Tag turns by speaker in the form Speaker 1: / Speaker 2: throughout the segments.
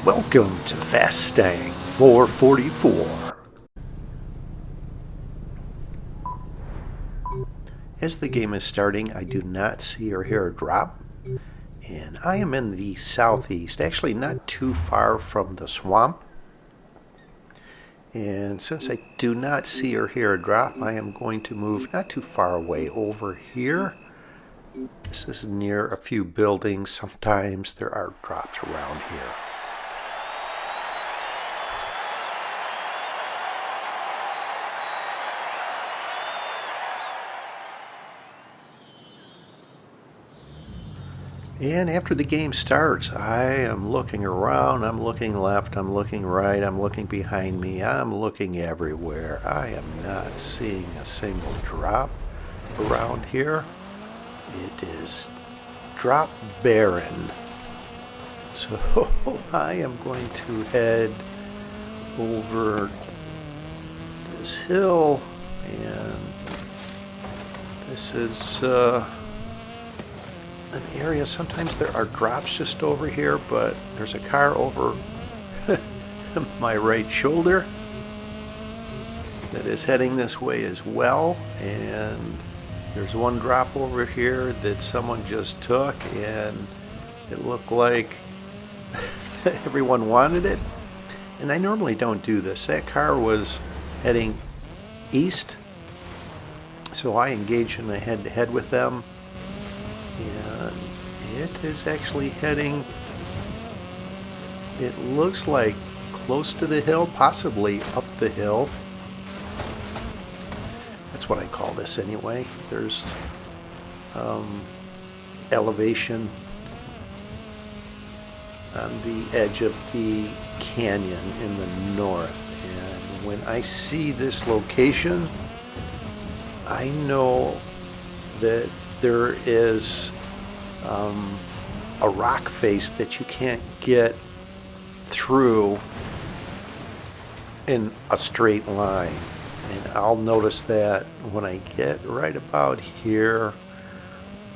Speaker 1: Welcome to Fastang 444. As the game is starting, I do not see or hear a drop, and I am in the southeast, actually not too far from the swamp. And since I do not see or hear a drop, I am going to move not too far away over here. This is near a few buildings. Sometimes there are drops around here. And after the game starts, I am looking around, I'm looking left, I'm looking right, I'm looking behind me, I'm looking everywhere. I am not seeing a single drop around here. It is drop barren. So I am going to head over this hill, and this is an area. Sometimes there are drops just over here, but there's a car over my right shoulder that is heading this way as well, and there's one drop over here that someone just took, and it looked like everyone wanted it. And I normally don't do this. That car was heading east, so I engaged in a head-to-head with them. And it is actually heading, it looks like close to the hill, possibly up the hill. That's what I call this anyway. There's elevation on the edge of the canyon in the north. And when I see this location, I know that there is a rock face that you can't get through in a straight line. And I'll notice that when I get right about here.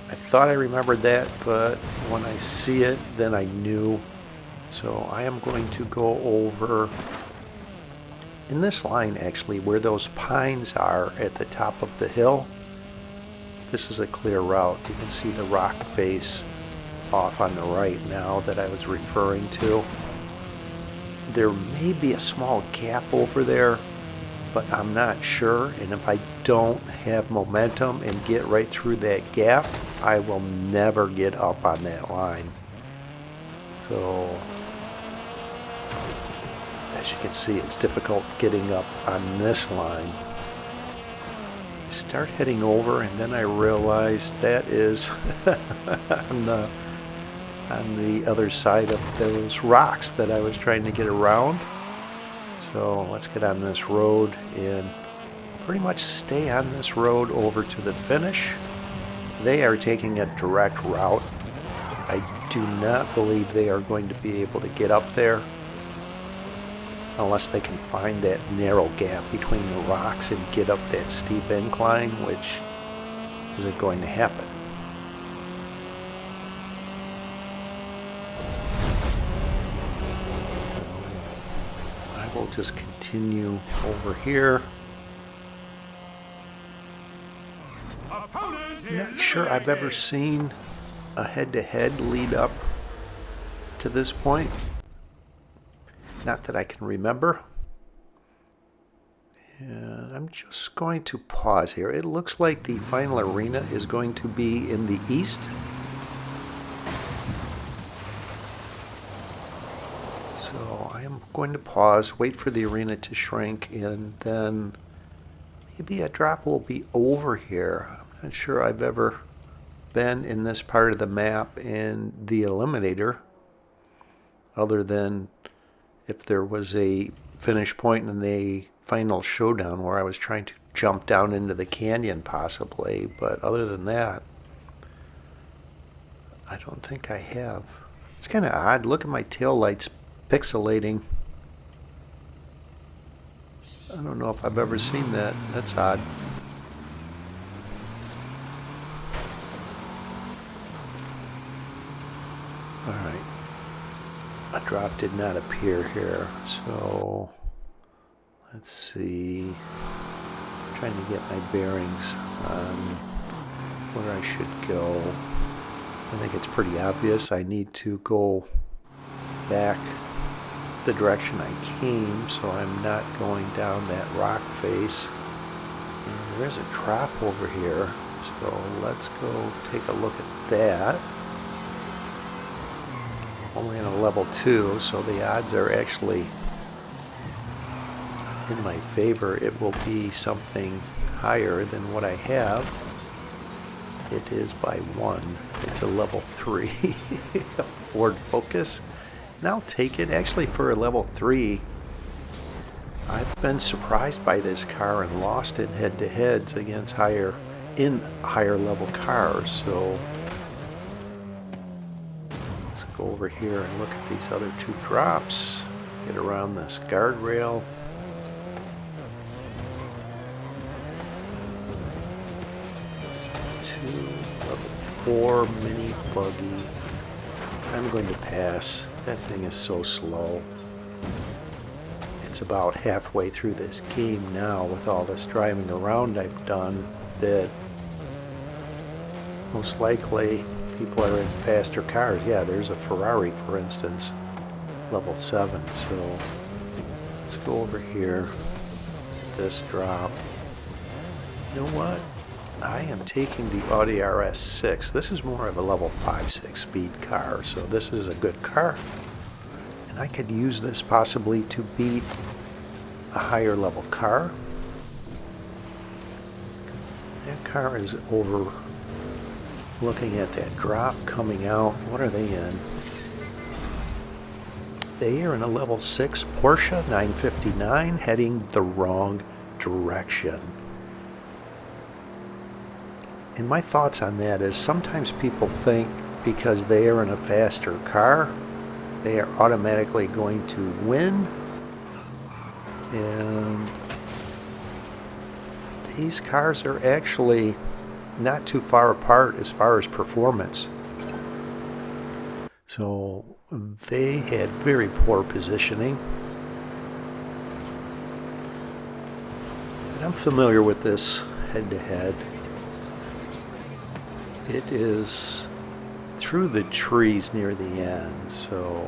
Speaker 1: I thought I remembered that, but when I see it, then I knew. So I am going to go over in this line, actually, where those pines are at the top of the hill. This is a clear route. You can see the rock face off on the right now that I was referring to. There may be a small gap over there, but I'm not sure. And if I don't have momentum and get right through that gap, I will never get up on that line. So, as you can see, it's difficult getting up on this line. I start heading over, and then I realize that is on the other side of those rocks that I was trying to get around. So let's get on this road and pretty much stay on this road over to the finish. They are taking a direct route. I do not believe they are going to be able to get up there unless they can find that narrow gap between the rocks and get up that steep incline, which isn't going to happen. I will just continue over here. I'm not sure I've ever seen a head-to-head lead up to this point. Not that I can remember. And I'm just going to pause here. It looks like the final arena is going to be in the east. So I am going to pause, wait for the arena to shrink, and then maybe a drop will be over here. I'm not sure I've ever been in this part of the map in the Eliminator, other than if there was a finish point in a final showdown where I was trying to jump down into the canyon possibly, but other than that, I don't think I have. It's kind of odd. Look at my tail lights pixelating. I don't know if I've ever seen that. That's odd. All right. a drop did not appear here. So let's see. I'm trying to get my bearings on where I should go. I think it's pretty obvious. I need to go back the direction I came, so I'm not going down that rock face. And there's a drop over here, so let's go take a look at that. Only in a level 2, so the odds are actually in my favor. It will be something higher than what I have. It is by 1. It's a level 3 Ford Focus. And I'll take it. Actually, for a level 3, I've been surprised by this car and lost it head-to-heads against higher level cars. So let's go over here and look at these other 2 drops. Get around this guardrail. Level 4 mini buggy. I'm going to pass. That thing is so slow. It's about halfway through this game now with all this driving around I've done that most likely people are in faster cars. Yeah, there's a Ferrari, for instance, level 7. So let's go over here. This drop. You know what? I am taking the Audi RS6. This is more of a level 5-6 speed car, so this is a good car. And I could use this possibly to beat a higher level car. That car is over looking at that drop coming out. What are they in? They are in a level 6 Porsche 959 heading the wrong direction. And my thoughts on that is sometimes people think because they are in a faster car, they are automatically going to win. And these cars are actually not too far apart as far as performance. So they had very poor positioning. And I'm familiar with this head-to-head. It is through the trees near the end, so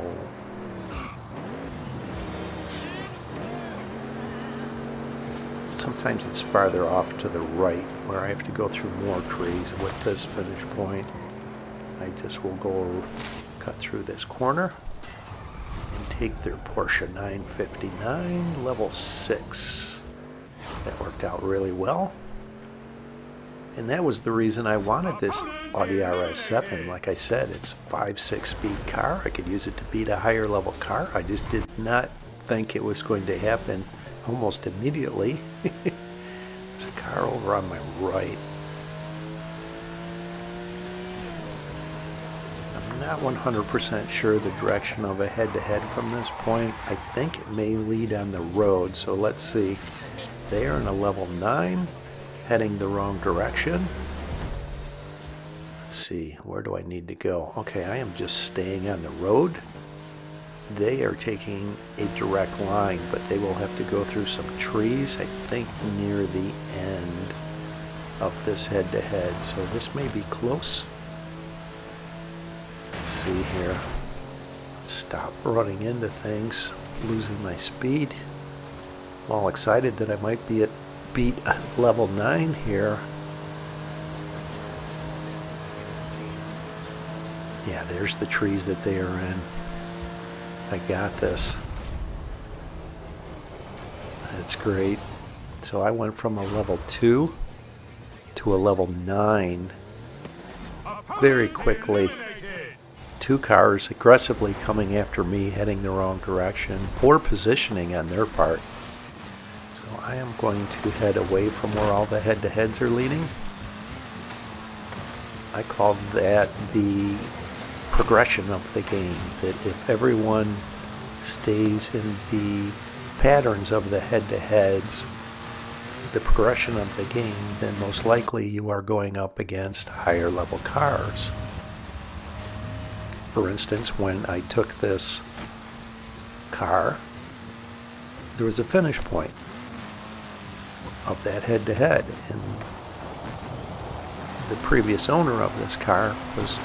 Speaker 1: sometimes it's farther off to the right where I have to go through more trees. With this finish point, I just will go cut through this corner and take their Porsche 959 level 6. That worked out really well. And that was the reason I wanted this Audi RS7. Like I said, it's a 5-6 speed car. I could use it to beat a higher level car. I just did not think it was going to happen almost immediately. There's a car over on my right. I'm not 100% sure the direction of a head-to-head from this point. I think it may lead on the road, so let's see. They are in a level 9. Heading the wrong direction. Let's see, where do I need to go? Okay, I am just staying on the road. They are taking a direct line, but they will have to go through some trees, I think near the end of this head-to-head. So this may be close. Let's see here. Stop running into things, losing my speed. I'm all excited that I might beat level 9 here. Yeah, there's the trees that they are in. I got this. That's great. So I went from a level 2 to a level 9 very quickly. 2 cars aggressively coming after me, heading the wrong direction. Poor positioning on their part. I am going to head away from where all the head-to-heads are leading. I call that the progression of the game, that if everyone stays in the patterns of the head-to-heads, the progression of the game, then most likely you are going up against higher level cars. For instance, when I took this car, there was a finish point of that head-to-head, and the previous owner of this car was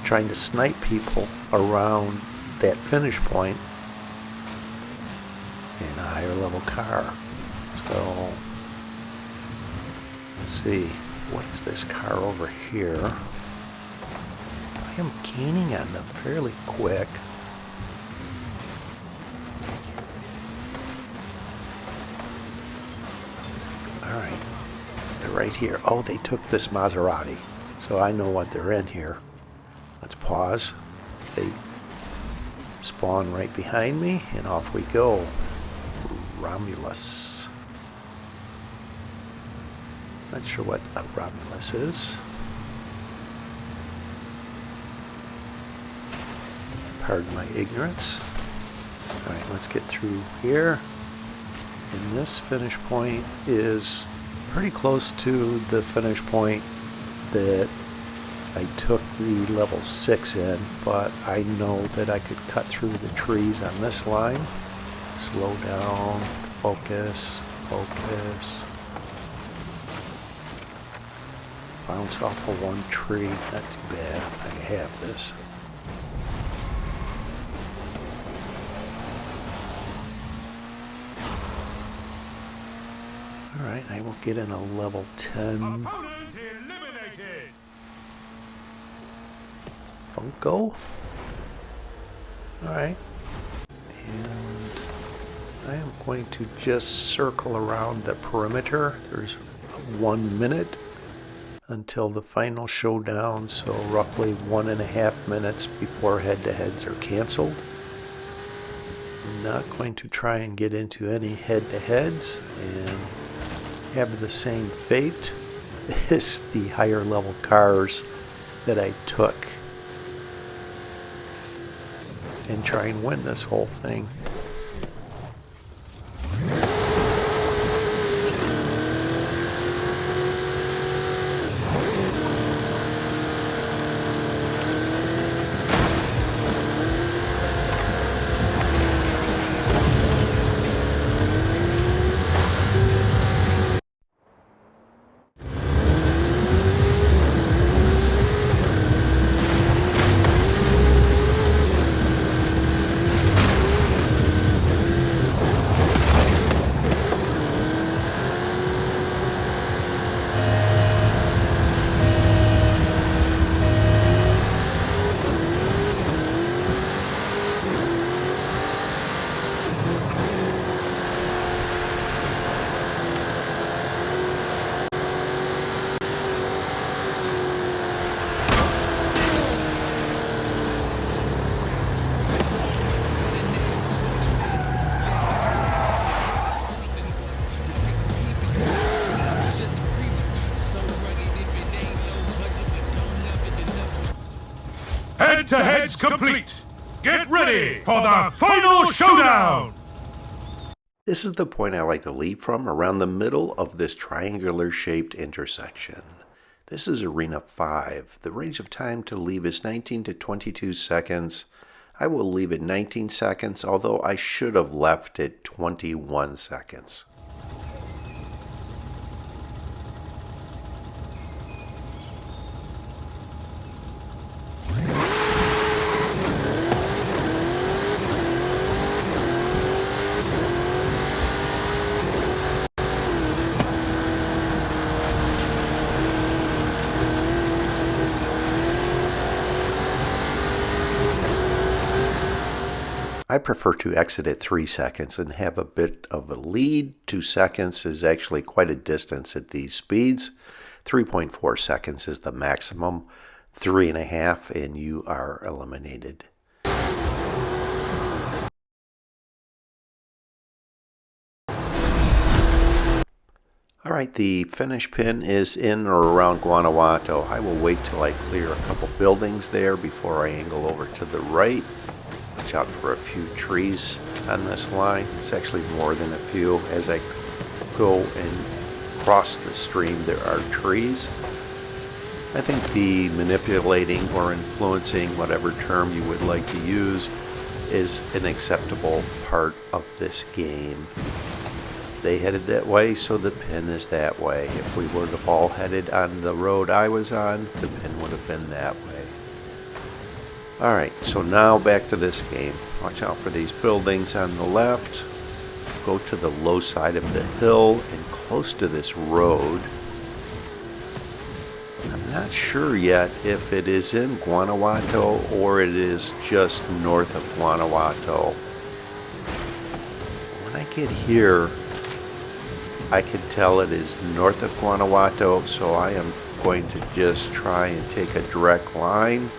Speaker 1: trying to snipe people around that finish point in a higher level car. So let's see, what is this car over here? I am gaining on them fairly quick. Alright, they're right here. Oh, they took this Maserati, so I know what they're in here. Let's pause. They spawn right behind me, and off we go. Romulus. Not sure what a Romulus is. Pardon my ignorance. Alright, let's get through here. And this finish point is pretty close to the finish point that I took the level 6 in, but I know that I could cut through the trees on this line. Slow down, focus, focus. Bounce off of one tree, not too bad. I have this. Alright, I will get in a level 10. Funko. Alright. And I am going to just circle around the perimeter. There's 1 minute until the final showdown, so roughly 1.5 minutes before head-to-heads are canceled. I'm not going to try and get into any head-to-heads and have the same fate as the higher level cars that I took and try and win this whole thing.
Speaker 2: Head-to-heads complete. Get ready for the final showdown!
Speaker 1: This is the point I like to leave from, around the middle of this triangular-shaped intersection. This is Arena 5. The range of time to leave is 19 to 22 seconds. I will leave at 19 seconds, although I should have left at 21 seconds. I prefer to exit at 3 seconds and have a bit of a lead. 2 seconds is actually quite a distance at these speeds. 3.4 seconds is the maximum. 3.5 and you are eliminated. Alright, the finish pin is in or around Guanajuato. I will wait till I clear a couple buildings there before I angle over to the right. Watch out for a few trees on this line. It's actually more than a few. As I go and cross the stream, there are trees. I think the manipulating or influencing, whatever term you would like to use, is an acceptable part of this game. They headed that way, so the pin is that way. If we were to all headed on the road I was on, the pin would have been that way. Alright, so now back to this game. Watch out for these buildings on the left. Go to the low side of the hill and close to this road. I'm not sure yet if it is in Guanajuato or it is just north of Guanajuato. When I get here, I can tell it is north of Guanajuato, so I am going to just try and take a direct line.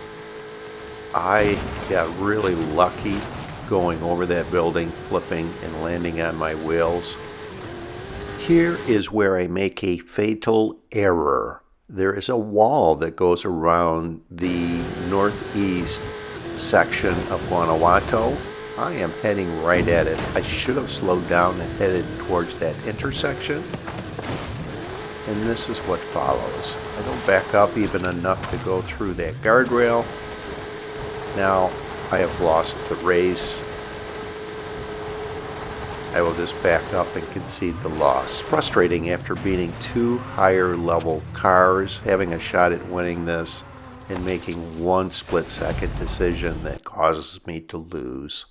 Speaker 1: I got really lucky going over that building, flipping and landing on my wheels. Here is where I make a fatal error. There is a wall that goes around the northeast section of Guanajuato. I am heading right at it. I should have slowed down and headed towards that intersection. And this is what follows. I don't back up even enough to go through that guardrail. Now I have lost the race. I will just back up and concede the loss. Frustrating after beating two higher level cars, having a shot at winning this, and making one split-second decision that causes me to lose.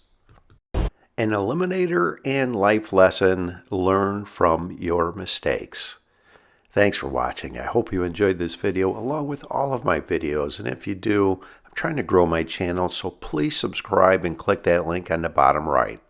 Speaker 1: An eliminator and life lesson: learn from your mistakes. Thanks for watching. I hope you enjoyed this video along with all of my videos, and if you do, I'm trying to grow my channel, so please subscribe and click that link on the bottom right.